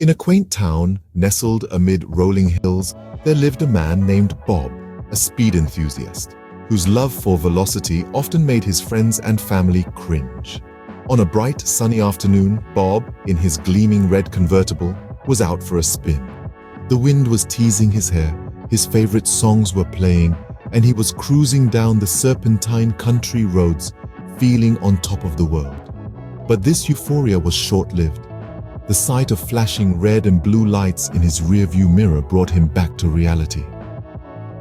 In a quaint town, nestled amid rolling hills, there lived a man named Bob, a speed enthusiast, whose love for velocity often made his friends and family cringe. On a bright, sunny afternoon, Bob, in his gleaming red convertible, was out for a spin. The wind was teasing his hair, his favorite songs were playing, and he was cruising down the serpentine country roads, feeling on top of the world. But this euphoria was short-lived. The sight of flashing red and blue lights in his rearview mirror brought him back to reality.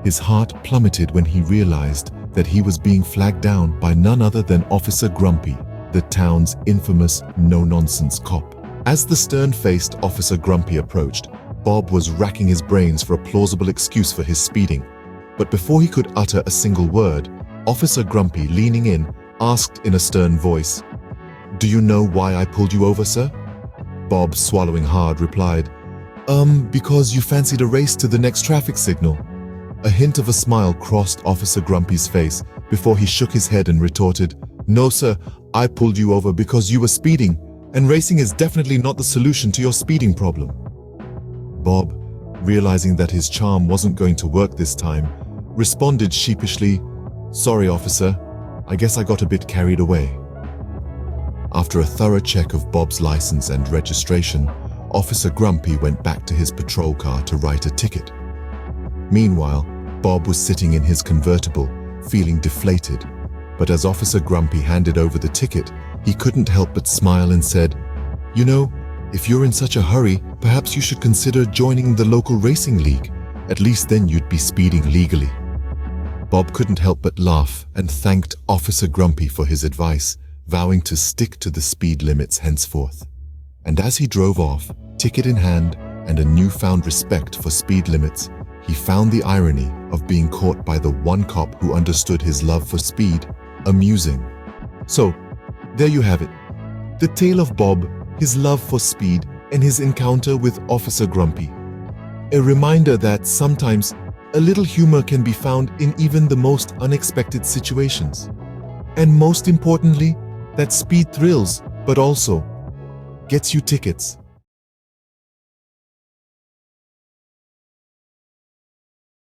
His heart plummeted when he realized that he was being flagged down by none other than Officer Grumpy, the town's infamous no-nonsense cop. As the stern-faced Officer Grumpy approached, Bob was racking his brains for a plausible excuse for his speeding. But before he could utter a single word, Officer Grumpy, leaning in, asked in a stern voice, "Do you know why I pulled you over, sir?" Bob, swallowing hard, replied, Because you fancied a race to the next traffic signal." A hint of a smile crossed Officer Grumpy's face before he shook his head and retorted, "No, sir, I pulled you over because you were speeding, and racing is definitely not the solution to your speeding problem." Bob, realizing that his charm wasn't going to work this time, responded sheepishly, "Sorry, officer, I guess I got a bit carried away." After a thorough check of Bob's license and registration, Officer Grumpy went back to his patrol car to write a ticket. Meanwhile, Bob was sitting in his convertible, feeling deflated. But as Officer Grumpy handed over the ticket, he couldn't help but smile and said, "You know, if you're in such a hurry, perhaps you should consider joining the local racing league. At least then you'd be speeding legally." Bob couldn't help but laugh and thanked Officer Grumpy for his advice, vowing to stick to the speed limits henceforth. And as he drove off, ticket in hand and a newfound respect for speed limits, he found the irony of being caught by the one cop who understood his love for speed amusing. So, there you have it. The tale of Bob, his love for speed, and his encounter with Officer Grumpy. A reminder that sometimes a little humor can be found in even the most unexpected situations. And most importantly, that speed thrills, but also gets you tickets.